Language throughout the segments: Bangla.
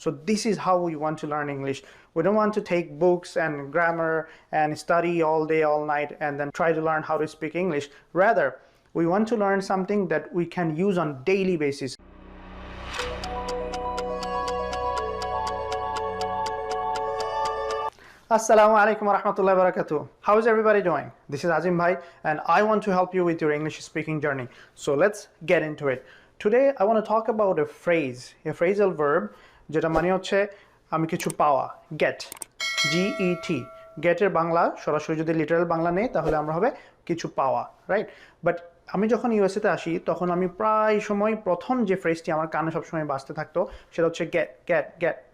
So this is how we want to learn English. We don't want to take books and grammar and study all day, all night, and then try to learn how to speak English. Rather, we want to learn something that we can use on daily basis. Assalamu alaikum wa rahmatullahi wa barakatuh. How is everybody doing? This is Azim Bhai and I want to help you with your English speaking journey. So let's get into it. Today I want to talk about a phrasal verb যেটা মানে হচ্ছে আমি কিছু পাওয়া, get, G-E-T. Get এর বাংলা সরাসরি যদি লিটারাল বাংলা নেই তাহলে আমরা হবে কিছু পাওয়া, রাইট? বাট আমি যখন ইউএসএতে আসি তখন আমি প্রায় সময় প্রথম যে ফ্রেজটি আমার কানে সবসময় বাজতে থাকতো সেটা হচ্ছে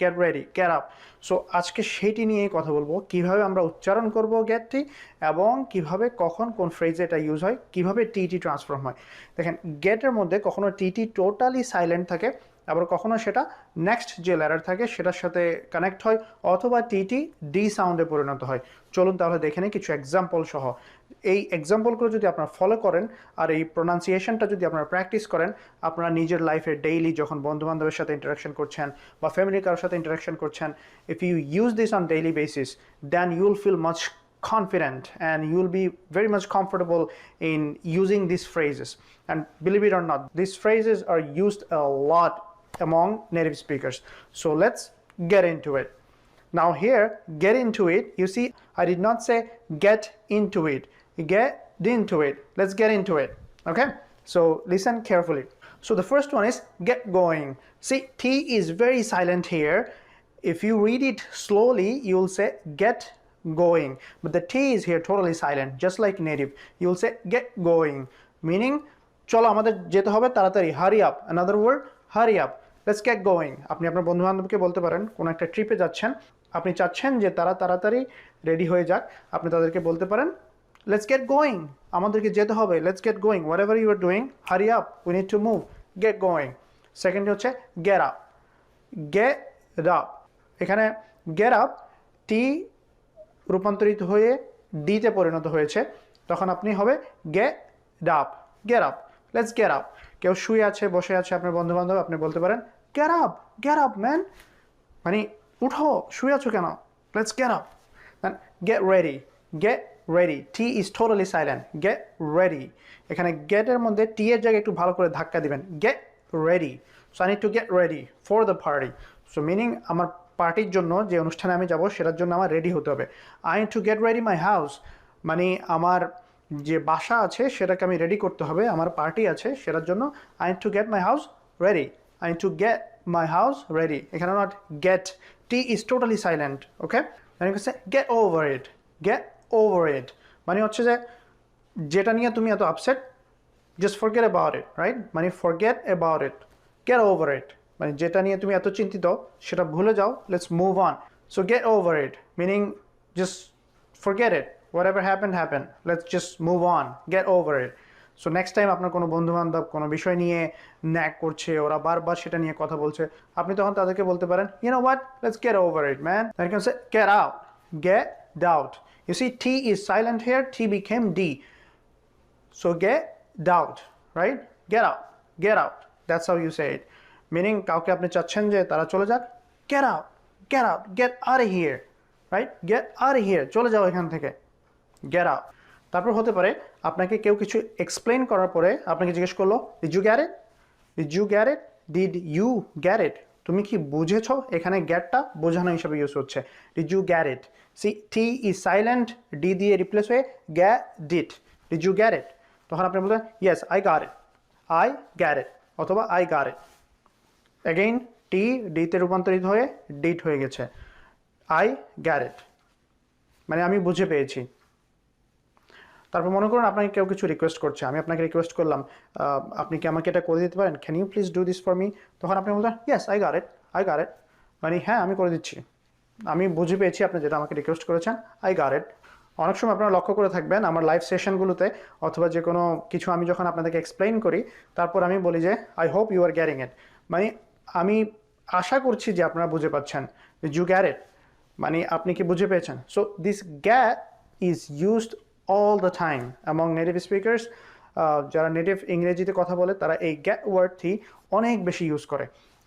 get ready, get up. So আজকে সেটি নিয়ে কথা বলবো, কিভাবে আমরা উচ্চারণ করব গেটটি এবং কিভাবে কখন কোন ফ্রেজে এটা ইউজ হয়, কিভাবে টিটি ট্রান্সফর্ম হয়। দেখেন গেটের মধ্যে কখনো টিটি টোটালি সাইলেন্ট থাকে, আবার কখনো সেটা নেক্সট যে লেটার থাকে সেটার সাথে কানেক্ট হয়, অথবা টিটি ডি সাউন্ডে পরিণত হয়। চলুন তাহলে দেখে নিই কিছু এক্সাম্পল সহ। এই এক্সাম্পলগুলো যদি আপনারা ফলো করেন আর এই প্রোনাউন্সিয়েশনটা যদি আপনারা প্র্যাকটিস করেন, আপনারা নিজের লাইফে ডেইলি যখন বন্ধুবান্ধবের সাথে ইন্টারাকশন করছেন বা ফ্যামিলির কারোর সাথে ইন্টারাকশন করছেন, if you use this on daily basis, then you will feel much confident and you will be very much comfortable in using these phrases. And believe it or not, these phrases are used a lot among native speakers. So let's get into it. Now here, get into it, you see, I did not say get into it. Get into it. Let's get into it. Okay? So listen carefully. So the first one is get going. See, T is very silent here. If you read it slowly, you will say get going. But the T is here totally silent, just like native. You will say get going, meaning চলো আমাদের যেতে হবে তাড়াতাড়ি, hurry up. Another word, hurry up. Let's get going. আপনি আপনার বন্ধু-বান্ধবকে বলতে পারেন কোন একটা ট্রিপে যাচ্ছেন, আপনি চাচ্ছেন যে তারা তাড়াতাড়ি রেডি হয়ে যাক, আপনি তাদেরকে বলতে পারেন let's get going. আমাদেরকে যেতে হবে, let's get going. Whatever you are doing, hurry up. We need to move. Get going. Second হচ্ছে get up. Get up. এখানে get up টি রূপান্তরিত হয়ে ডিতে পরিণত হয়েছে, তখন আপনি হবে get up. Get up. Let's get up. কেউ শুয়ে আছে, বসে আছে আপনার বন্ধু-বান্ধব, আপনি বলতে পারেন get up man. মানে উঠো, শুয়ে আছো কেন? Let's get up. Then get ready. T is totally silent. Get ready. এখানে get এর মধ্যে T এর জায়গায় একটু ভালো করে ধাক্কা দিবেন. Get ready. So I need to get ready for the party. So meaning আমার পার্টির জন্য যে অনুষ্ঠানে আমি যাব সেটার জন্য আমার রেডি হতে হবে। I need to get ready my house. মানে আমার যে বাসা আছে সেটাকে আমি রেডি করতে হবে, আমার পার্টি আছে সেটার জন্য I need to get my house ready. I need to get my house ready. এখানে not get. T is totally silent. Okay? Then you can say get over it. Get over it. মানে হচ্ছে যে যেটা নিয়ে তুমি এত upset, just forget about it, right? মানে forget about it. Get over it. মানে যেটা নিয়ে তুমি এত চিন্তিত সেটা ভুলে যাও, let's move on. So get over it, meaning just forget it. Whatever happened. Let's just move on. Get over it. So next time আপনার কোনো বন্ধু-বান্ধব কোনো বিষয় নিয়ে ন্যাক করছে, ওরা বারবার সেটা নিয়ে কথা বলছে, আপনি তখন তাদেরকে বলতে পারেন you know what, let's get over it man. Then you can say get out. Get out. You see, T is silent here. T became D. So get out, right? Get out. That's how you say it. Meaning, কাউকে আপনি চাচ্ছেন যে তারা চলে যাক, get out, get out of here, right? Get out of here. চলে যাও এখান থেকে. Get out. তারপর হতে পারে আপনাকে কেউ কিছু এক্সপ্লেইন করার পরে আপনাকে জিজ্ঞেস করলো did you get it? Did you get it? তুমি কি বুঝেছো? এখানে গেটটা বোঝানো হিসেবে ইউজ হচ্ছে। Did you get it? See, T is silent, D দিয়ে রিপ্লেস হয়ে get it. Did you get it? তখন আপনি বলবেন yes, I get it অথবা I got it. Again, T D তে রূপান্তরিত হয়ে did হয়ে গেছে। I get it. মানে আমি বুঝে পেয়েছি। তারপর মনে করুন আপনাকে কেউ কিছু রিকোয়েস্ট করছে, আমি আপনাকে রিকোয়েস্ট করলাম আপনি কি আমাকে এটা করে দিতে পারেন, can you please do this for me? তখন আপনি বলতেন ইয়েস আই গট ইট, মানে হ্যাঁ আমি করে দিচ্ছি, আমি বুঝে পেয়েছি আপনি যেটা আমাকে রিকোয়েস্ট করেছেন, আই গট ইট। অনেক সময় আপনারা লক্ষ্য করে থাকবেন আমার লাইভ সেশনগুলোতে অথবা যে কোনো কিছু আমি যখন আপনাদেরকে এক্সপ্লেইন করি তারপর আমি বলি যে I hope you are getting it, মানে আমি আশা করছি যে আপনারা বুঝে পাচ্ছেন। ইউ গ্যাট ইট মানে আপনি কি বুঝে পেয়েছেন। So this get is used all the time among native speakers. যারা নেটিভ ইংরেজিতে কথা বলে তারা এই get ওয়ার্ডটি অনেক বেশি ইউজ করে।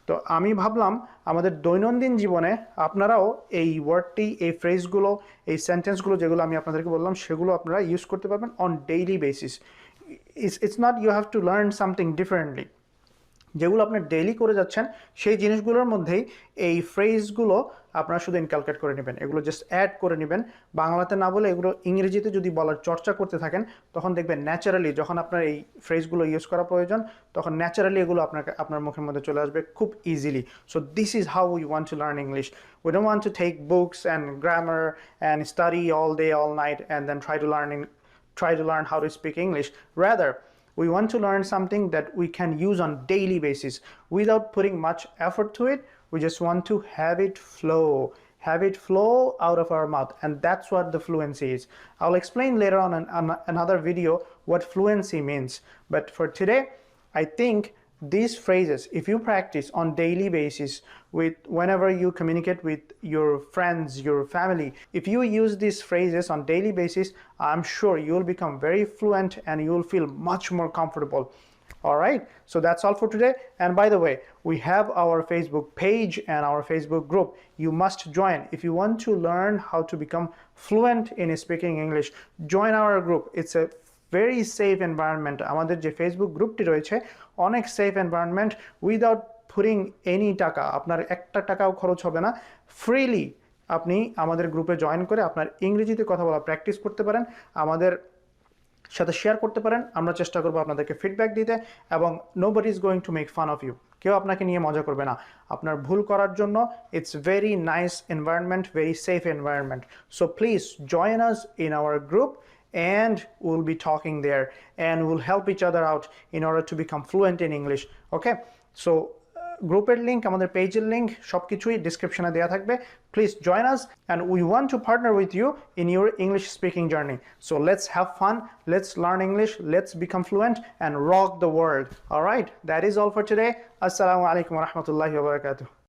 তো আমি ভাবলাম আমাদের দৈনন্দিন জীবনে আপনারাও এই ওয়ার্ডটি, এই ফ্রেজগুলো, এই সেন্টেন্সগুলো যেগুলো আমি আপনাদেরকে বললাম সেগুলো আপনারা ইউজ করতে পারবেন on daily basis. It's not you have to learn something differently. যেগুলো আপনি ডেইলি করে যাচ্ছেন সেই জিনিসগুলোর মধ্যেই এই ফ্রেজগুলো আপনারা শুধু ইনকালকেট করে নেবেন, এগুলো জাস্ট অ্যাড করে নেবেন। বাংলাতে না বলে এগুলো ইংরেজিতে যদি বলার চর্চা করতে থাকেন তখন দেখবেন ন্যাচারালি যখন আপনার এই ফ্রেজগুলো ইউজ করা প্রয়োজন তখন ন্যাচারালি এগুলো আপনার মুখের মধ্যে চলে আসবে খুব easily. So this is how we want to learn English. We don't want to take books and grammar and study all day all night and then try to learn how to speak English. Rather, we want to learn something that we can use on daily basis without putting much effort to it. We just want to have it flow out of our mouth, and that's what the fluency is. I'll explain later on in another video what fluency means, but for today I think these phrases, if you practice on daily basis with whenever you communicate with your friends, your family, if you use these phrases on daily basis, I'm sure you'll become very fluent and you'll feel much more comfortable. All right, so that's all for today. And by the way, we have our Facebook page and our Facebook group. You must join if you want to learn how to become fluent in speaking English. Join our group. It's a very safe environment. আমাদের যে ফেসবুক গ্রুপটি রয়েছে অনেক safe environment, without putting any টাকা, আপনার একটা টাকাও খরচ হবে না, ফ্রিলি আপনি আমাদের গ্রুপে জয়েন করে আপনার ইংরেজিতে কথা বলা প্র্যাকটিস করতে পারেন, আমাদের সাথে শেয়ার করতে পারেন। আমরা চেষ্টা করবো আপনাদেরকে ফিডব্যাক দিতে, এবং nobody is going to make fun of you. কেউ আপনাকে নিয়ে মজা করবে না আপনার ভুল করার জন্য। It's very nice environment, very safe environment. So please join us in our group and we'll be talking there and we'll help each other out in order to become fluent in English. Okay, so গ্রুপের লিঙ্ক, আমাদের পেজের লিঙ্ক সবকিছুই ডেসক্রিপশনে দেওয়া থাকবে। Please join us and we want to partner with you in your English speaking journey. So let's have fun, let's learn English, let's become fluent and rock the world. All right, that is all for today. Assalamu alaikum wa rahmatullahi wa barakatuh.